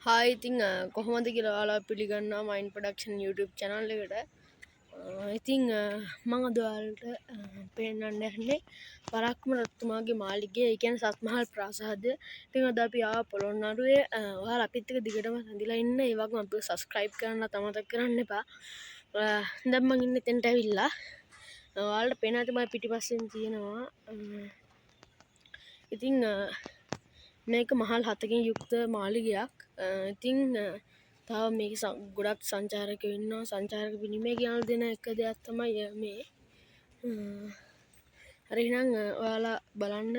Hi ඉතින් කොහොමද කියලා ඔයාලා පිළිගන්නවා මයින්ඩ් ප්‍රොඩක්ෂන් YouTube channel එකට. ඉතින් මම අද ඔයාලට පෙන්නන්න යන්නේ පරාක්‍රම රජතුමාගේ මාලිගය, ඒ කියන්නේ සත්මහල් ප්‍රාසාදය. ඉතින් අද අපි ආව පොළොන්නරුවේ. ඔයාලා අපිත් එක්ක දිගටම රැඳිලා ඉන්න. ඒ වගේම අපිව subscribe කරන්න අමතක කරන්න එපා. දැන් මම ඉන්නේ එතනට ඇවිල්ලා. ඔයාලට පේනවා තමයි පිටිපස්සෙන් තියෙනවා. ඉතින් මේක මහල් 7කින් යුක්ත මාලිගයක්. ඉතින් තව මේක ගොඩක් සංචාරකයෝ ඉන්නවා. සංචාරක විනිමය ගෙනල්ලා දෙන එක දෙයක් තමයි මේ. හරි එහෙනම් ඔයාලා බලන්න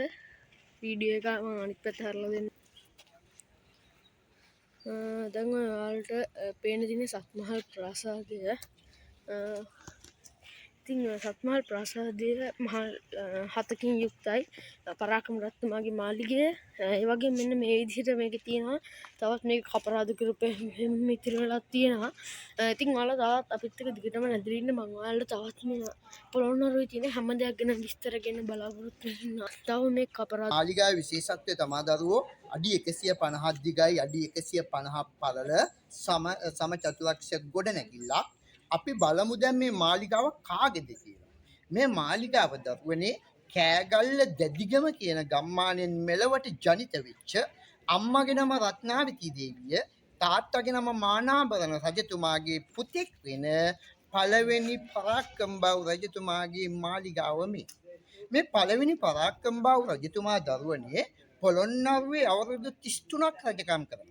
වීඩියෝ එක මම අනිත් පැත්ත හරලා දෙන්න. දැන් ඔයාලට පේන දිනේ සත්මහල් ප්‍රාසාදය. ඉතින් සත්මහල් ප්‍රාසාදය මහල් 7කින් යුක්තයි. පරාක්‍රම රජතුමාගේ මාලිගය. ඒ වගේම මෙන්න මේ විදිහට මේකේ තියෙනවා. තවත් මේක කපරාදු කරපු මිත්‍ර වෙලා තියෙනවා. ඉතින් ඔයාලා තවත් අපිත් එක්ක දිගටම නැදලා ඉන්න. මම ඔයාලට තවත් මේ පොළොන්නරුවේ තියෙන හැම දෙයක් ගැන විස්තර ගැන බලාපොරොත්තු වෙනවා. තව මේ කපරාදු මාලිගාවේ විශේෂත්වය තමයි දරුවෝ අඩි 150ක් දිගයි අඩි 150ක් පළල සම චතුරක්ෂ ගොඩනැගිල්ලක්. අපි බලමු දැන් මේ මාලිගාව කාගේද කියලා. මේ මාලිගාව දරුවනේ කෑගල්ල දෙදිගම කියන ගම්මානයෙන් මෙලවට ජනිත වෙච්ච අම්මගේ නම රත්නාවතී දේවිය, තාත්තගේ නම මානාභරණ රජතුමාගේ පුතෙක් වෙන පළවෙනි පරාක්‍රමබාහු රජතුමාගේ මාලිගාව මේ පළවෙනි පරාක්‍රමබාහු රජතුමා දරුවනේ පොළොන්නරුවේ අවුරුදු 33ක් රජකම් කරා.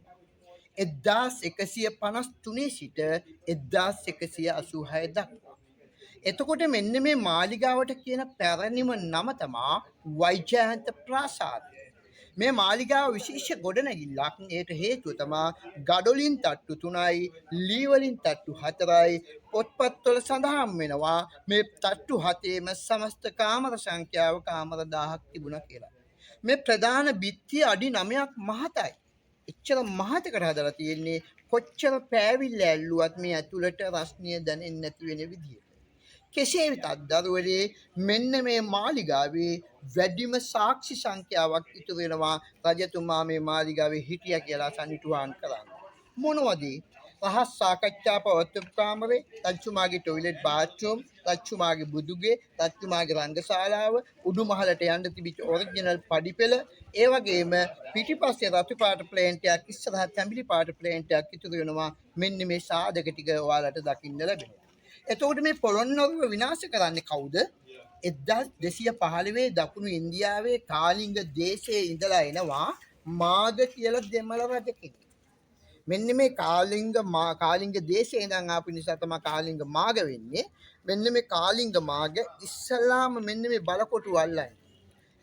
1153 සිට 1186 දක්වා. එතකොට මෙන්න මේ මාලිගාවට කියන පැරණිම නම තමයි වෛජයන්ත ප්‍රාසාදය. මේ මාලිගාව විශේෂ ගොඩනැගිල්ලක්. ඒට හේතුව තමයි ගඩොලින් තට්ටු 3යි, ලී වලින් තට්ටු 4යි. පොත්පත්වල සඳහන් වෙනවා මේ තට්ටු 7ේම සමස්ත කාමර සංඛ්‍යාව කාමර 1000ක් තිබුණා කියලා. මේ ප්‍රධාන බිත්තිය අඩි 9ක් මහතයි. එච්චර මහතකට හදලා තියෙන්නේ. කොච්චර පෑවිල්ල ඇල්ලුවත් මේ ඇතුළට රස්නිය දැනෙන්නේ නැති වෙන විදියට. කෙසේ වෙතත් දරුවනේ මෙන්න මේ මාලිගාවේ වැඩිම සාක්ෂි සංඛ්‍යාවක් ඉතුරු වෙනවා රජතුමා මේ මාලිගාවේ හිටියා කියලා සනිටුහන් කරන්නේ. මොනවද? රහස් සාකච්ඡා පවත්වපු කාමරේ, රජතුමාගේ টয়ලට් බාත්රූම්, රජතුමාගේ බුදුගේ, රජතුමාගේ රංගශාලාව, උඩුමහලට යන්න තිබිච්ච ඔරිජිනල් පඩිපෙළ, ඒ වගේම පිටිපස්සේ රතු පාට ප්ලේන්ට් එකක් ඉස්සරහ තැඹිලි පාට ප්ලේන්ට් එකක් ඉතුරු වෙනවා. මෙන්න මේ සාධක ටික ඔයාලට දකින්න ලැබෙනවා. එතකොට මේ පොළොන්නරුව විනාශ කරන්නේ කවුද? 1215 දකුණු ඉන්දියාවේ කාලිංග දේශයේ ඉඳලා එනවා මාග කියලා දෙමළ රජ කෙනෙක්. මෙන්න මේ කාලිංග දේශයේ ඉඳන් ආපු නිසා තමයි කාලිංග මාග වෙන්නේ. මෙන්න මේ කාලිංග මාග ඉස්සලාම මෙන්න මේ බලකොටුව අල්ලන්නේ.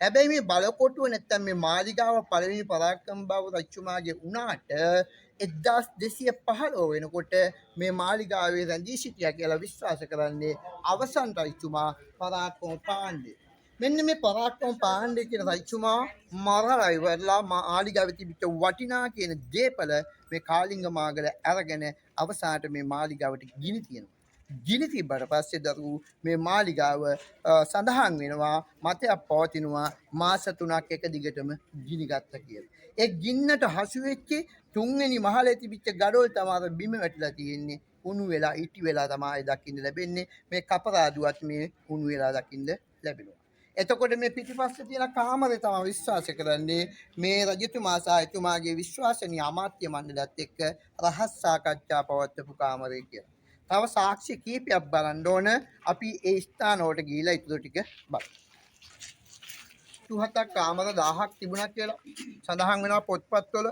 හැබැයි මේ බලකොටුව නැත්තම් මේ මාලිගාව පළවෙනි පරාක්‍රමබාහු රජතුමාගේ වුණාට 1215 වෙනකොට මේ මාලිගාවේ රැඳී සිටියා කියලා විශ්වාස කරන්නේ අවසන් රජතුමා පරාක්‍රම පාණ්ඩේ. මෙන්න මේ පරාක්‍රම පාණ්ඩේ කියන රජතුමා මරලා ඉවරලා මාලිගාවේ තිබිච්ච වටිනා කියන දේපල මේ කාලිංග මාගල අරගෙන අවසානට මේ මාලිගාවට ගිනි තියනවා. ගිනි තිබ්බට පස්සේ දරු මේ මාලිගාව සඳහන් වෙනවා මතයක් පවතිනවා මාස 3ක් එක දිගටම ගිනි ගත්තා කියලා. ඒ ගින්නට හසු වෙච්ච තුන්වෙනි මහලේ තිබිච්ච ගඩොල් තමයි බිම වැටිලා තියෙන්නේ. උණු වෙලා ඉටි වෙලා තමයි දකින්න ලැබෙන්නේ. මේ කපරාදුවත් මේ උණු වෙලා දකින්න ලැබෙනවා. එතකොට මේ පිටිපස්සේ තියෙන කාමරේ තමයි විශ්වාස කරන්නේ මේ රජතුමා සහ එතුමාගේ විශ්වාසනීය අමාත්‍ය මණ්ඩලයත් එක්ක රහස් සාකච්ඡා පවත්වපු කාමරේ කියලා. තව සාක්ෂි කීපයක් බලන්න ඕන. අපි ඒ ස්ථානවලට ගිහිලා ඊටු ටික බලමු. 27ක් කාමර 1000ක් තිබුණා කියලා සඳහන් වෙනවා පොත්පත්වල.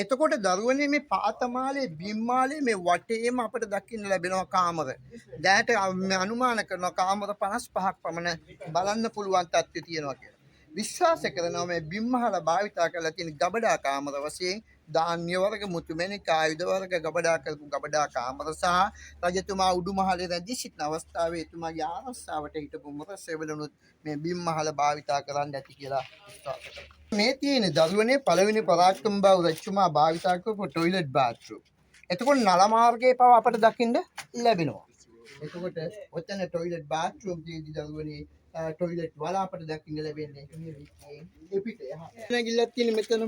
එතකොට දරුවනේ මේ පාතමාලේ බිම්මාලේ මේ වටේම අපිට දකින්න ලැබෙනවා කාමර. දැනට අනුමාන කරනවා කාමර 55ක් පමණ බලන්න පුළුවන් තත්ත්වය තියෙනවා කියලා. විශ්වාස කරනවා මේ බිම්මහල භාවිතා කරලා තියෙන ගබඩා කාමර වශයෙන් ධාන්‍ය වර්ග, මුතුමැණික්, ආයුධ වර්ග ගබඩා කරපු ගබඩා කාමර සහ රජතුමා උඩුමහලේ රැඳී සිටින අවස්ථාවේ එතුමාගේ ආරක්ෂාවට හිටපු මොරසෙවලුනුත් මේ බිම්මහල භාවිතා කරන්න ඇති කියලා විශ්වාස කරනවා. මේ තියෙන දරුවනේ පළවෙනි පරාක්‍රමබාහු රජතුමා භාවිතා කරපු টয়ලට් බාත්රූම්. එතකොට නල මාර්ගයේ පව අපට දකින්න ලැබෙනවා. එතකොට ඔතන টয়ලට් බාත්රූම් තියෙදි දරුවනේ টয়ලට් වල අපට දකින්න ලැබෙන්නේ මේ පිටේ. නැගිල්ලක් තියෙන මෙතන.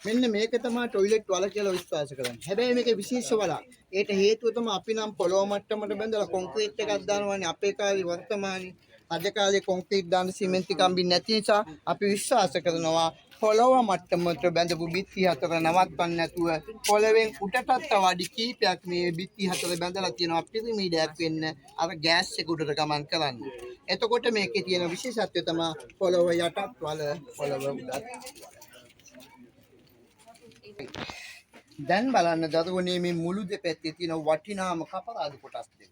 මෙන්න මේක තමයි টয়ලට් වල කියලා විශ්වාස කරන්නේ. හැබැයි මේකේ විශේෂ වලක්. ඒට හේතුව තමයි අපි නම් පොළොව මට්ටමට බැඳලා කොන්ක්‍රීට් එකක් දානවානේ අපේ කාලේ වර්තමානයේ. අද කාලේ කොන්ක්‍රීට් දාන්න සිමෙන්ති කම්බි නැති නිසා අපි විශ්වාස කරනවා පොළොව මට්ටමට බැඳපු බිත්ති හතර නවත්වන්න නැතුව පොළවෙන් උඩටත් වඩි කීපයක් මේ බිත්ති හතර බැඳලා තියෙනවා පිරමීඩයක් වෙන්න අර ගෑස් එක උඩට ගමන් කරන්න. එතකොට මේකේ තියෙන විශේෂත්වය තමයි පොළොව යටත් වල පොළොව උඩත්. දැන් බලන්න දරුවනේ මේ මුළු දෙපැත්තේ තියෙන වටිනාම කපරාදු කොටස් දෙක.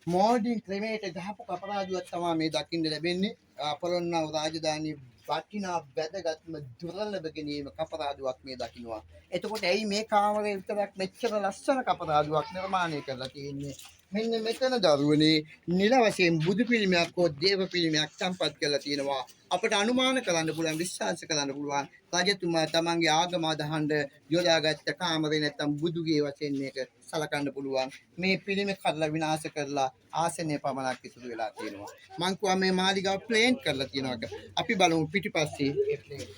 මෝඩින් ක්‍රමයට ගහපු කපරාදුවක් තමයි මේ දකින්න ලැබෙන්නේ. පොළොන්නරුව රාජධානී වටිනා වැදගත්ම දුර්ලභ ගැනීම කපරාදුවක් මේ දකින්නවා. එතකොට ඇයි මේ කාමරේ විතරක් මෙච්චර ලස්සන කපරාදුවක් නිර්මාණය කරලා තියෙන්නේ? මෙන්න මෙතන දරුවනේ නිල වශයෙන් බුදු පිළිමයක් හෝ දේව පිළිමයක් සම්පත් කරලා තියෙනවා. අපට අනුමාන කරන්න පුළුවන් විශ්වාස කරන්න පුළුවන් රජතුමා තමන්ගේ ආගම අදහන්න යොදාගත්ත කාමරේ නැත්තම් බුදුගේ වශයෙන් මේක සලකන්න පුළුවන්. මේ පිළිම කඩලා විනාශ කරලා ආසනය පමණක් ඉතුරු වෙලා තියෙනවා. මං කිව්වා මේ මාලිගාව ප්ලේන් කරලා තියෙනවා. අපි බලමු පිටිපස්සේ ඒ ප්ලේන්.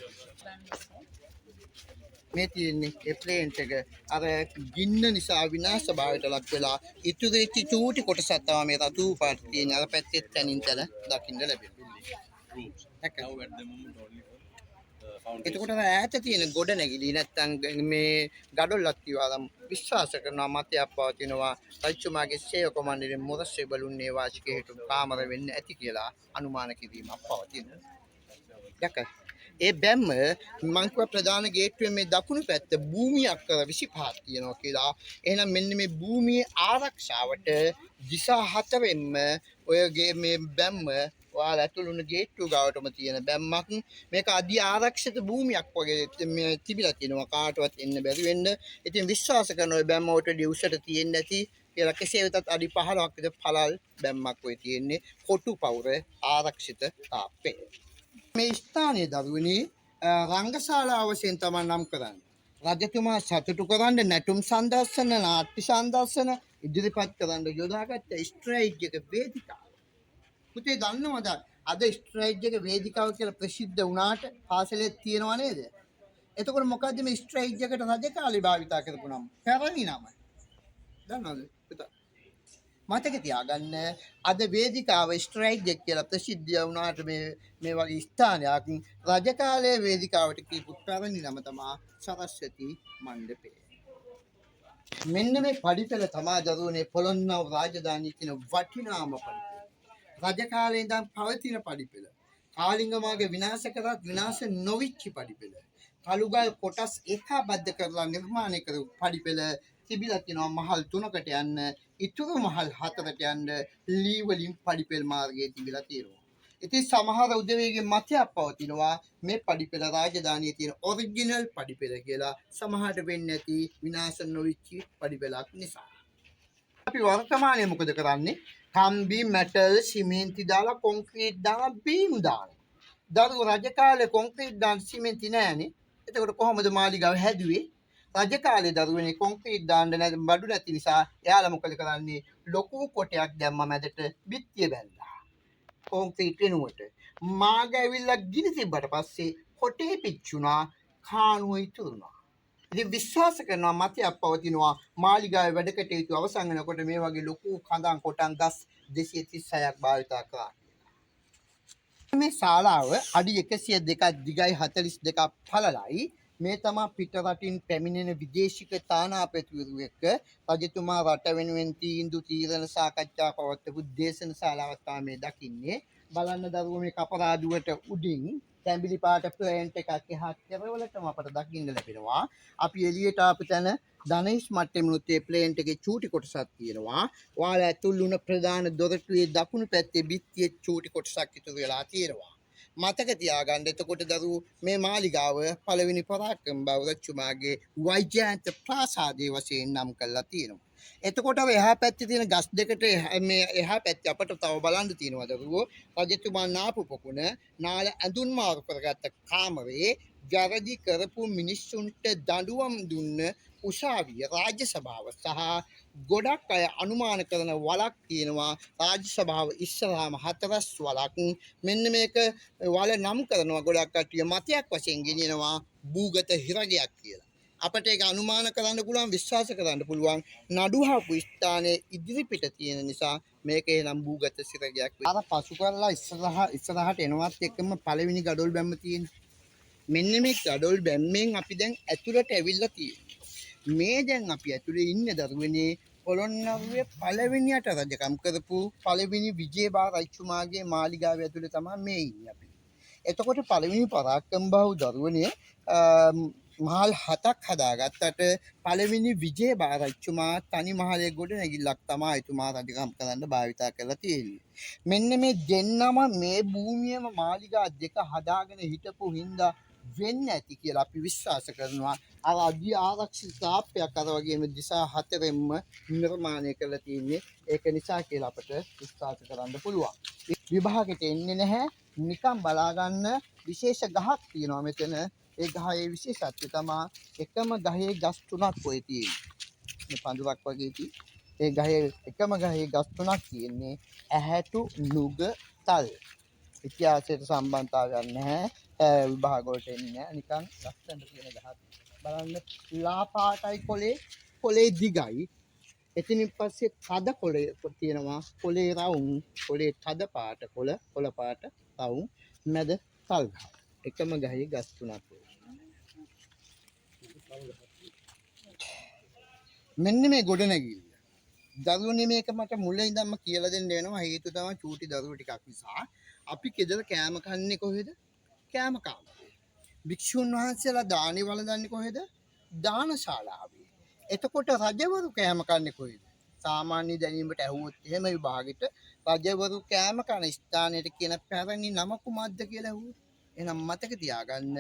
මේ තියෙන්නේ ඒ ප්ලේන් එක අර ගින්න නිසා විනාශ භාවයට ලක් වෙලා ඉතුරු වෙච්ච චූටි කොටසක් තමයි මේ රතු පාට තියෙන අර පැත්තේ තනින් තන දකින්න ලැබෙනවා. එතකොට ඈත තියෙන ගොඩ නැගිලි නැත්තම් මේ ගඩොල්ලක් තියවාම විශ්වාස කරනවා මතයක් පවතිනවා රජතුමාගේ සේවක මණ්ඩලයේ මොරසේ බලුන්නේ වාසිකේ හිටු කාමර වෙන්න ඇති කියලා අනුමාන කිරීමක් පවතිනවා. දැක්කද? ඒ බැම්ම මං කිව්ව ප්‍රධාන ගේට්ටුවේ මේ දකුණු පැත්ත භූමියක් කර 25ක් තියෙනවා කියලා. එහෙනම් මෙන්න මේ භූමියේ ආරක්ෂාවට දිශා හතරෙන්ම ඔය මේ බැම්ම ඔයාලා ඇතුළු වුණ ගේට්ටුව ගාවටම තියෙන බැම්මක්. මේක අධි ආරක්ෂිත භූමියක් වගේ මේ තිබිලා තියෙනවා කාටවත් එන්න බැරි වෙන්න. ඉතින් විශ්වාස කරන ඔය බැම්ම වලට දිවුසට තියෙන්නේ නැති කියලා කෙසේ වෙතත් අඩි 15ක් විතර පළල් බැම්මක් ඔය තියෙන්නේ. කොටු පවුර ආරක්ෂිත තාප්පේ. මේ ස්ථානයේ දරුවනේ රංගශාලාව වශයෙන් තමයි නම් කරන්නේ. රජතුමා සතුටු කරන්න නැටුම් සංදර්ශන නාට්‍ය සංදර්ශන ඉදිරිපත් කරන්න යොදාගත්ත ස්ටේජ් එක වේදිකාව. පුතේ දන්නවද අද ස්ටේජ් එක වේදිකාව කියලා ප්‍රසිද්ධ වුණාට පාසලේ තියෙනව නේද? එතකොට මොකද්ද මේ ස්ටේජ් එකට රජ කාලේ භාවිතා කරපු නම? පැරණි නම. දන්නවද පුතා? මතක තියාගන්න අද වේදිකාව ස්ට්‍රයික් එක කියලා ප්‍රසිද්ධ වුණාට මේ වගේ ස්ථානයක් රජ කාලයේ වේදිකාවට කියපු පැරණි නම තමයි සරස්වති මණ්ඩපය. මෙන්න මේ පඩිපෙළ තමයි දරුවනේ පොළොන්නරුව රාජධානියේ තියෙන වටිනාම පඩිපෙළ. රජ කාලේ ඉඳන් පවතින පඩිපෙළ. කාලිංගමාගේ විනාශ කරත් විනාශ නොවිච්ච පඩිපෙළ. කළුගල් කොටස් ඒකාබද්ධ කරලා නිර්මාණය කරපු පඩිපෙළ තිබිලා තියෙනවා මහල් 3කට යන්න ඉතුරු මහල් 4ට යන්න ලී වලින් පඩිපෙළ මාර්ගයේ තිබිලා තියෙනවා. ඉතින් සමහර උදවියගේ මතයක් පවතිනවා මේ පඩිපෙළ රාජධානියේ තියෙන ඔරිජිනල් පඩිපෙළ කියලා. සමහරට වෙන්නේ නැති විනාශ නොවිච්ච පඩිපෙළක් නිසා. අපි වර්තමානයේ මොකද කරන්නේ? කම්බි මැටල් සිමෙන්ති දාලා කොන්ක්‍රීට් දාලා බීම් දානවා. දරුවෝ රජ කාලේ කොන්ක්‍රීට් දාන්න සිමෙන්ති නැහැනේ. එතකොට කොහොමද මාලිගාව හැදුවේ? රජ කාලේ දරුවනේ කොන්ක්‍රීට් දාන්න නැති බඩු නැති නිසා එයාලා මොකද කරන්නේ? ලොකු කොටයක් දැම්ම මැදට බිත්තිය බැඳලා. කොන්ක්‍රීට් වෙනුවට මාග ඇවිල්ලා ගිනි තිබ්බට පස්සේ කොටේ පිච්චුණා කාණුව ඉතුරුනා. ඉතින් විශ්වාස කරනවා මතයක් පවතිනවා මාලිගාවේ වැඩ කටයුතු අවසන් වෙනකොට මේ වගේ ලොකු කඳන් කොටන් ගස් 236ක් භාවිතා කරා. මේ ශාලාව අඩි 102ක් දිගයි 42ක් පළලයි. මේ තමයි පිට රටින් පැමිණෙන විදේශික තානාපතිවරු එක්ක රජතුමා රට වෙනුවෙන් තීන්දුව තීරණ සාකච්ඡා පවත්වපු දේශන ශාලාවක් තමයි මේ දකින්නේ. බලන්න දරුවෝ මේ කපරාදුවට උඩින් තැඹිලි පාට ප්ලේන්ට් එකක් එහා කෙරවලටම අපට දකින්න ලැබෙනවා. අපි එළියට ආපු තැන ධනේෂ් මට්ටමනුත් ඒ ප්ලේන්ට් එකේ චූටි කොටසක් තියෙනවා. ඔයාලා ඇතුළු වුණ ප්‍රධාන දොරටුවේ දකුණු පැත්තේ බිත්තියේ චූටි කොටසක් ඉතුරු වෙලා තියෙනවා. මතක තියාගන්න. එතකොට දරුවෝ මේ මාලිගාව පළවෙනි පරාක්‍රම බාහු රජතුමාගේ වෛජයන්ත ප්‍රාසාදයේ වශයෙන් නම් කරලා තියෙනවා. එතකොට එහා පැත්තේ තියෙන ගස් දෙකට මේ එහා පැත්තේ අපට තව බලන්න තියෙනවා දරුවෝ. රජතුමා නාපු පොකුණ නාල ඇඳුම් මාරු කරගත්ත කාමරේ ජරදි කරපු මිනිස්සුන්ට දඬුවම් දුන්න උසාවිය රාජ්‍ය සභාව සහ ගොඩක් අය අනුමාන කරන වලක් තියෙනවා. රාජ්‍ය සභාව ඉස්සරහාම 4 වලක්. මෙන්න මේක වල නම් කරනවා ගොඩක් කට්ටිය මතයක් වශයෙන් ගෙනියනවා භූගත හිරගයක් කියලා. අපට ඒක අනුමාන කරන්න පුළුවන් විශ්වාස කරන්න පුළුවන් නඩුහපු ස්ථානයේ ඉදිරිපිට තියෙන නිසා මේක එනම් භූගත සිරගයක්. අර පසු කරලා ඉස්සරහට එනවත් එක්කම පළවෙනි ගඩොල් බැම්ම තියෙන්නේ. මෙන්න මේ ගඩොල් බැම්මෙන් අපි දැන් ඇතුළට ඇවිල්ලා තියෙනවා. මේ දැන් අපි ඇතුළේ ඉන්නේ දරුවනේ පොළොන්නරුවේ පළවෙනියට රජකම් කරපු පළවෙනි විජේබා රජතුමාගේ මාලිගාව ඇතුළේ තමයි මේ ඉන්නේ අපි. එතකොට පළවෙනි පරාක්‍රම බහු දරුවනේ මහල් 7ක් හදාගත්තට පළවෙනි විජේබා රජතුමා තනි මහලේ ගොඩ නැගිල්ලක් තමයි එතුමා රජකම් කරන්න භාවිතා කරලා තියෙන්නේ. මෙන්න මේ දෙන්නම මේ භූමියේම මාලිගා දෙක හදාගෙන හිටපු හින්දා වෙන්න ඇති කියලා අපි විශ්වාස කරනවා. අර අධි ආරක්ෂිත තාප්පයක් අර වගේම දිසා හතරෙන්ම නිර්මාණය කරලා තියෙන්නේ. ඒක නිසා කියලා අපට විශ්වාස කරන්න පුළුවන්. විභාගෙට එන්නේ නැහැ. නිකන් බලා ගන්න විශේෂ ගහක් තියෙනවා මෙතන. ඒ ගහේ විශේෂත්වය තමයි එකම ගහේ ගස් තුනක් ඔය තියෙන්නේ. මේ පඳුරක් වගේ තියෙන. ඒ ගහේ එකම ගහේ ගස් තුනක් තියෙන්නේ. ඇහැටු නුග තල්. ඉතිහාසයට සම්බන්ධතාවයක් නැහැ. විභාග වලට එන්නේ නැහැ. නිකන් ලස්සනට තියෙන ගහක්. බලන්න ලා පාටයි කොලේ දිගයි. එතනින් පස්සේ තද කොලේ තියෙනවා. කොලේ රවුම්, කොලේ තද පාට කොල පාට රවුම්, මැද තල් ගහ. එකම ගහේ ගස් තුනක්. මෙන්න මේ ගොඩනැගිල්ල. දරුවනේ මේක මට මුලින් ඉඳන්ම කියලා දෙන්න වෙනවා. හේතුව තමයි චූටි දරුවෝ ටිකක් නිසා. අපි කෙදර කෑම කන්නේ කොහෙද? කෑම කාමරේ. භික්ෂුන් වහන්සේලා දානි වළඳන්නේ කොහෙද? දානශාලාවේ. එතකොට රජවරු කෑම කන්නේ කොහෙද? සාමාන්‍ය දැනීමට ඇහුවොත් එහෙම විභාගෙට රජවරු කෑම කන ස්ථානයට කියන පැරණි නම කුමක්ද කියලා ඇහුවොත් එහෙනම් මතක තියාගන්න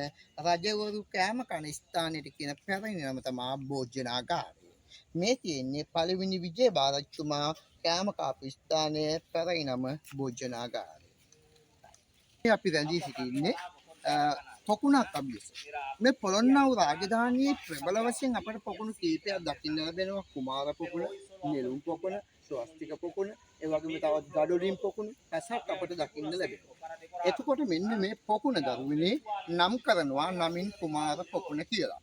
රජවරු කෑම කන ස්ථානයට කියන පැරණි නම තමයි භෝජනාගාරය. මේ තියෙන්නේ පළවෙනි විජේබා රජතුමා කෑම කාපු ස්ථානයේ පැරණි නම භෝජනාගාරය. අපි රැඳී සිටින්නේ පොකුණක් අභියස. මේ පොළොන්නරු රාජධානියේ ප්‍රබල වශයෙන් අපට පොකුණු කීපයක් දකින්න ලැබෙනවා. කුමාර පොකුණ, නෙළුම් පොකුණ, ස්වස්තික පොකුණ, ඒ වගේම තවත් ගඩොලින් පොකුණු රසක් අපට දකින්න ලැබෙනවා. එතකොට මෙන්න මේ පොකුණ දරුවනේ නම් කරනවා නමින් කුමාර පොකුණ කියලා.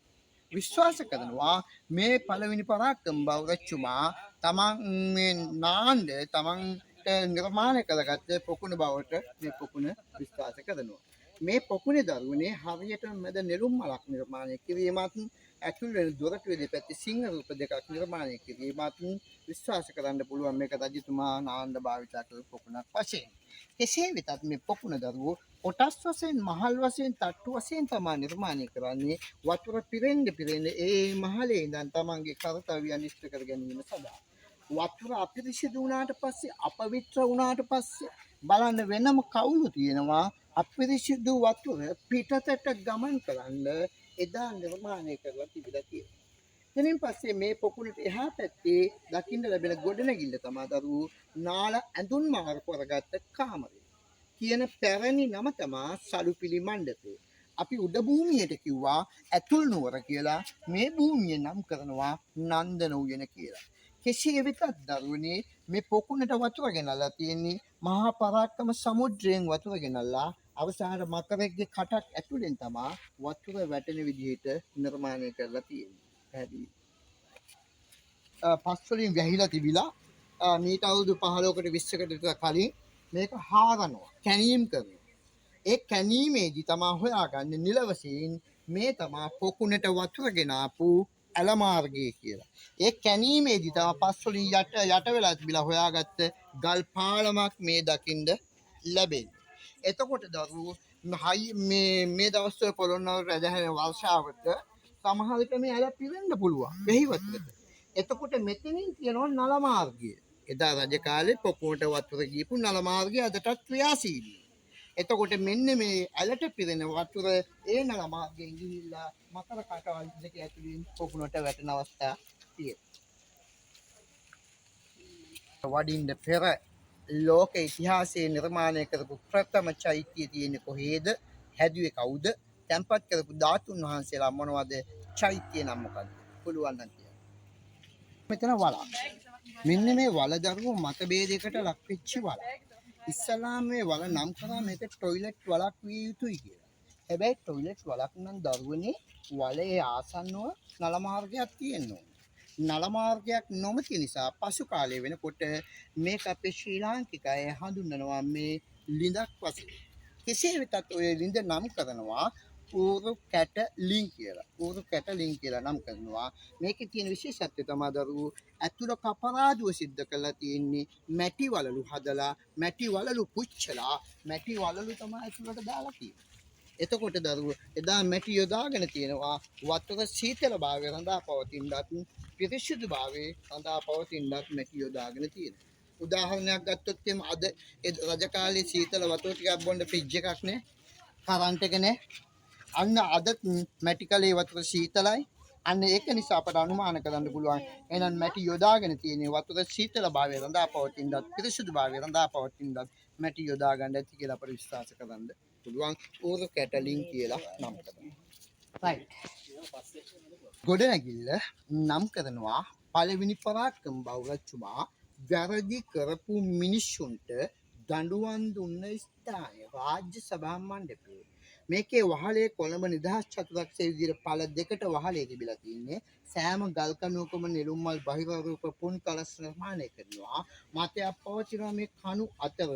විශ්වාස කරනවා මේ පළවෙනි පරාක්‍රම බහු රජතුමා තමන් මේ නාන්ද තමන් නිර්මාණය කරගත්ත පොකුණ බවට මේ පොකුණ විශ්වාස කරනවා. මේ පොකුණේ දරුවනේ හරියට මැද නෙළුම් මලක් නිර්මාණය කිරීමත් ඇතුල් වෙන දොරටුවේ දෙපැත්තේ සිංහ රූප දෙකක් නිර්මාණය කිරීමත් විශ්වාස කරන්න පුළුවන් මේක රජතුමා නාන්ද භාවිතා කරපු පොකුණක් වශයෙන්. කෙසේ වෙතත් මේ පොකුණ දරුවෝ කොටස් වශයෙන් මහල් වශයෙන් තට්ටු වශයෙන් තමයි නිර්මාණය කරන්නේ. වතුර පිරෙන්න ඒ මහලේ ඉඳන් තමන්ගේ කර්තව්‍යයන් ඉෂ්ට කර ගැනීම සඳහා. වතුර අපිරිසිදු වුණාට පස්සේ අපවිත්‍ර වුණාට පස්සේ බලන්න වෙනම කවුළු තියෙනවා. අපිරිසිදු වතුර පිටතට ගමන් කරන්න එදා නිර්මාණය කරලා තිබිලා තියෙනවා. එතනින් පස්සේ මේ පොකුණට එහා පැත්තේ දකින්න ලැබෙන ගොඩනැගිල්ල තමයි දරුවෝ නාල ඇඳුම් මාරු කරගත්ත කාමරය. කියන පැරණි නම තමයි සලුපිලි මණ්ඩපය. අපි උඩ භූමියට කිව්වා ඇතුල් නුවර කියලා. මේ භූමිය නම් කරනවා නන්දන උයන කියලා. කෙසේ වෙතත් දරුවනේ මේ පොකුණට වතුර ගෙනල්ලා තියෙන්නේ මහා පරාක්‍රම සමුද්‍රයෙන් වතුර ගෙනල්ලා අවසානයේ මකරෙක්ගේ කටක් ඇතුලෙන් තමයි වතුර වැටෙන විදිහට නිර්මාණය කරලා තියෙන්නේ. පැහැදිලි. පස් වලින් වැහිලා තිබිලා මීට අවුරුදු 15කට 20කට විතර කලින් මේක හාරනවා, කැණීම් කරනවා. ඒ කැණීමේදී තමයි හොයාගන්නේ නිල වශයෙන් මේ තමයි පොකුණට වතුර ගෙන ආපු ඇල මාර්ගය කියලා. ඒ කැණීමේදී තමයි පස් වලින් යට වෙලා තිබිලා හොයාගත්ත ගල් පාලමක් මේ දකින්න ලැබෙන්නේ. එතකොට දරුවෝ මේ දවස්වල පොළොන්නරු රැඳෙන වර්ෂාවට සමහර විට මේ ඇල පිරෙන්න පුළුවන් වෙහිවතට. එතකොට මෙතනින් තියෙනවා නල මාර්ගය. එදා රජ කාලේ පොකුණට වතුර ගියපු නල මාර්ගය අදටත් ක්‍රියාශීලී. එතකොට මෙන්න මේ ඇලට පිරෙන වතුර ඒ නල මාර්ගයෙන් ගිහිල්ලා මකර කටවල් දෙක ඇතුලින් පොකුණට වැටෙන අවස්ථා තියෙනවා. වඩින්න පෙර ලෝක ඉතිහාසයේ නිර්මාණය කරපු ප්‍රථම චෛත්‍යය තියෙන්නේ කොහේද? හැදුවේ කවුද? තැන්පත් කරපු ධාතුන් වහන්සේලා මොනවද? චෛත්‍ය නම් මොකද්ද? පුළුවන් නම් කියන්න. මෙතන වල. මෙන්න මේ වල දරුවෝ මතභේදයකට ලක් වෙච්ච වල. ඉස්ලාමයේ වල නම් කරා මේක টয়ලට් වලක් විය යුතුයි කියලා. හැබැයි ටොයිලට් වලක් නම් දරුවනේ වලේ ආසන්නව නල මාර්ගයක් තියෙනවා. නල මාර්ගයක් නොමැති නිසා පසු කාලය වෙනකොට මේක අපේ ශ්‍රී ලාංකික අය හඳුන්වනවා මේ ලිඳක් වශයෙන්. කෙසේ වෙතත් ඔය ලිඳ නම් කරනවා ඌරු කැට ලිං කියලා. ඌරු කැට ලිං කියලා නම් කරනවා. මේකේ තියෙන විශේෂත්වය තමයි දරුවෝ ඇතුළ කපරාදුව සිද්ධ කරලා තියෙන්නේ මැටි වලලු හදලා මැටි වලලු පුච්චලා මැටි වලලු තමයි ඇතුළට දාලා තියෙන්නේ. එතකොට දරුවෝ එදා මැටි යොදාගෙන තියෙනවා වතුර සීතල භාවය රඳා පවතිනත් පිරිසිදු භාවය රඳා පවතිනත් මැටි යොදාගෙන තියෙනවා. උදාහරණයක් ගත්තොත් එම් අද රජ කාලේ සීතල වතුර ටිකක් බොන්න ෆ්‍රිජ් එකක් නේ කරන්ට් එක නේ අන්න අද මැටි කලේ වතුර සීතලයි අන්න ඒක නිසා අපට අනුමාන කරන්න පුළුවන් එහෙනම් මැටි යොදාගෙන තියෙන වතුර සීතල භාවය රඳා පවතිනත් පිරිසිදු භාවය රඳා පවතිනත් මැටි යොදා ගන්න ඇති කියලා අපට විශ්වාස කරන්න පුළුවන් ඌරු කැටලින් කියලා නම් කරනවා. right. ගොඩනැගිල්ල නම් කරනවා පළවෙනි පරාක්‍රම බෞද්ධතුමා වැරදි කරපු මිනිස්සුන්ට දඬුවම් දුන්න ස්ථානය රාජ්‍ය සභා මණ්ඩපය. මේකේ වහලේ කොළඹ නිදහස් චතුරස්‍රය විදිහට පළ දෙකට වහලේ තිබිලා තින්නේ. සෑම ගල් කණුවකම නෙළුම් මල් බහිරූප පුන් කලස් නිර්මාණය කරනවා. මතයක් පවතිනවා මේ කණු අතර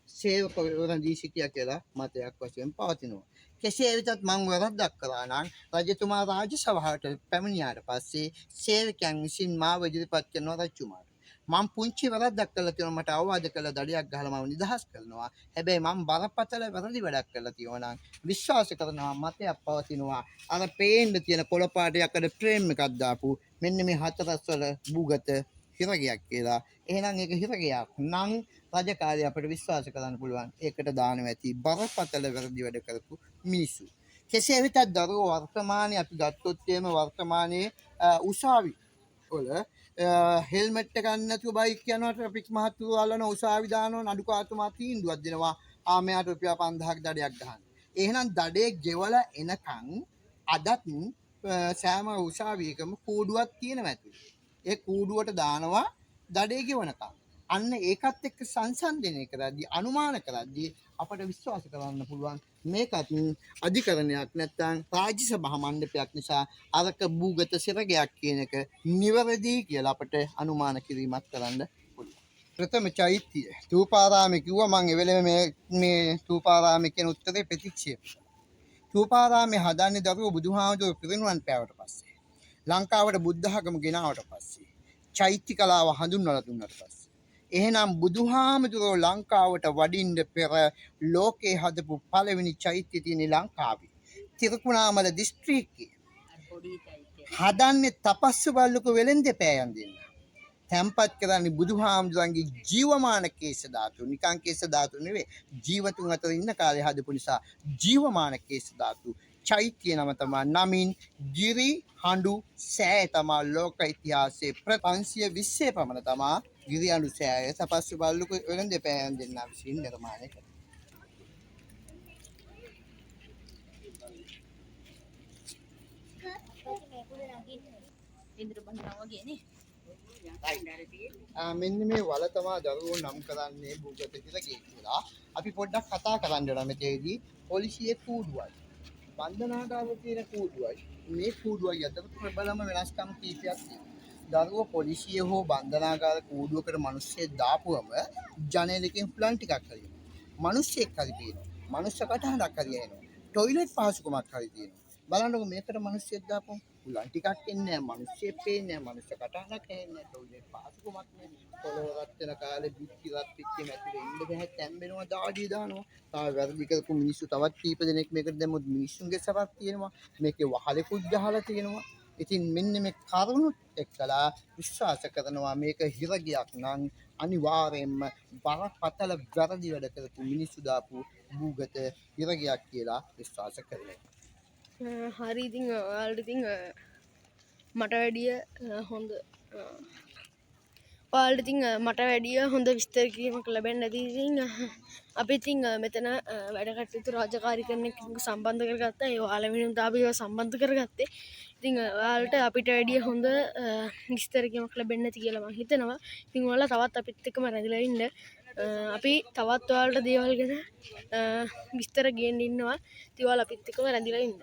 සේවක වරන්දී සිටියා කියලා මතයක් වශයෙන් පවතිනවා. කෙසේ වෙතත් මම වරද්දක් කළා නම් රජතුමා රාජ්‍ය සභාවට පැමිණියාට පස්සේ සේවකයන් විසින් මාව ඉදිරිපත් කරනවා රජතුමාට. මම පුංචි වැරද්දක් කළා තියෙනවා මට අවවාද කළා දඩයක් ගහලා මම නිදහස් කරනවා. හැබැයි මම බරපතල වැරදි වැඩක් කළා තියෙනවා නම් විශ්වාස කරනවා මතයක් පවතිනවා. අර පේන්න තියෙන කොළපාට යකඩ ෆ්‍රේම් එකක් දාපු මෙන්න මේ හතරස් වල බුගත හිරගයක් කියලා. එහෙනම් ඒක හිරගයක් නම් රජකාරය අපිට විශ්වාස කරන්න පුළුවන්. ඒකට දානවා ඇති බරපතල වැරදි වැඩ කරපු මිනිස්සු. කෙසේ වෙතත් දරුවෝ වර්තමානයේ අපි ගත්තොත් එහෙම වර්තමානයේ උසාවි වල හෙල්මට් එකක් නැතුව බයික් යනකොට ට්‍රැෆික් මහත්තුරු අල්ලන උසාවි දානවා නඩු කාතුමා තීන්දුවක් දෙනවා මෙයාට රුපියල් 5000ක් දඩයක් ගහන්න. එහෙනම් දඩේ ගෙවලා එනකන් අදත් සෑම උසාවියකම කූඩුවක් තියෙනවා ඇතුලේ. ඒ කූඩුවට දානවා දඩේ ගෙවනකම්. අන්න ඒකත් එක්ක සංසන්දනය කරද්දී අනුමාන කරද්දී අපට විශ්වාස කරන්න පුළුවන් මේකත් අධිකරණයක් නැත්නම් රාජ්‍ය සභා මණ්ඩපයක් නිසා අරක භූගත සිරගයක් කියන එක නිවැරදි කියලා අපට අනුමාන කිරීමක් කරන්න පුළුවන්. ප්‍රථම චෛත්‍ය තූපාරාමේ කිව්වා මම ඒ වෙලෙම මේ තූපාරාමේ කියන උත්තරේ ප්‍රතික්ෂේප. තූපාරාමේ හදන්නේ දරුවෝ බුදුහාමුදුරුවෝ පිරිනුවන් පෑවට පස්සේ. ලංකාවට බුද්ධ ආගම ගෙනාවට පස්සේ. චෛත්‍ය කලාව හඳුන්වලා දුන්නාට පස්සේ. එහෙනම් බුදුහාමුදුරුවෝ ලංකාවට වඩින්න පෙර ලෝකේ හදපු පළවෙනි චෛත්‍ය තියෙන ලංකාවේ. තිරුකුණාමල දිස්ත්‍රික්කයේ. හදන්නේ තපස්සු බල්ලුක වෙලෙන්ද පෑයන් දෙන්න. තැම්පත් කරන්නේ බුදුහාමුදුරන්ගේ ජීවමාන කේශ ධාතු. නිකං කේශ ධාතු නෙවෙයි. ජීවතුන් අතර ඉන්න කාලේ හදපු නිසා ජීවමාන කේශ ධාතු. චෛත්‍ය නම තමයි නමින් ගිරි හඬු සෑය තමයි ලෝක ඉතිහාසයේ 520 පමණ තමයි ගිරි හඬු සෑය තපස්සු බල්ලුක වෙලෙන්ද පෑයන් දෙන්න විසින් නිර්මාණය කළා. මෙන්න මේ වල තමයි දරුවෝ නම් කරන්නේ භූගත කියලා කියලා. අපි පොඩ්ඩක් කතා කරන්න යනවා මෙතේදී පොලිසියේ කූඩුවයි. බන්ධනාගාරයේ තියෙන කූඩුවයි. මේ කූඩුවයි අතර ප්‍රබලම වෙනස්කම් කීපයක් තියෙනවා. දරුවෝ පොලිසිය හෝ බන්ධනාගාර කූඩුවකට මිනිස්සෙක් දාපුවම ජනේලකින් ප්ලන් ටිකක් හරියනවා. මිනිස්සෙක් හරි තියෙනවා. මනුස්ස කටහඬක් හරි එනවා. ටොයිලට් පහසුකමක් හරි තියෙනවා. බලන්නකො මේකට මිනිස්සෙක් දාපුවම පුලන් ටිකක් එන්නේ නැහැ මිනිස්සෙක් පේන්නේ නැහැ මනුස්ස කටහඬක් ඇහෙන්නේ නැහැ ටොයිලට් පහසුකමක් නැහැ පොළොව රත් වෙන කාලේ පිටි රත් පිටිම ඇතුලේ ඉන්න බෑ තැම්බෙනවා දාඩිය දානවා තාම වැරදි කරපු මිනිස්සු තවත් කීප දෙනෙක් මේකට දැම්මොත් මිනිස්සුන්ගේ සරක් තියෙනවා මේකේ වහලෙකුත් ගහලා තියෙනවා ඉතින් මෙන්න මේ කරුණුත් එක්කලා විශ්වාස කරනවා මේක හිරගයක් නම් අනිවාර්යයෙන්ම බරපතල වැරදි වැඩ කරපු මිනිස්සු දාපු භූගත හිරගයක් කියලා විශ්වාස කරනවා හරි ඉතින් ඔයාලට ඉතින් මට වැඩිය හොඳ ඔයාලට ඉතින් මට වැඩිය හොඳ විස්තර කිරීමක් ලැබෙන්න ඇති ඉතින් අපි ඉතින් මෙතන වැඩ කටයුතු රාජකාරී කරන කෙනෙකු සම්බන්ධ කරගත්තා ඒ ඔයාලා වෙනුවෙන් අපි ඒවා සම්බන්ධ කරගත්තේ ඉතින් ඔයාලට අපිට වැඩිය හොඳ විස්තර කිරීමක් ලැබෙන්න ඇති කියලා මම හිතනවා ඉතින් ඔයාලා තවත් අපිත් එක්කම රැඳිලා ඉන්න අපි තවත් ඔයාලට දේවල් ගැන විස්තර ගේන්න ඉන්නවා. ඉතින් ඔයාලා අපිත් එක්කම රැඳිලා ඉන්න.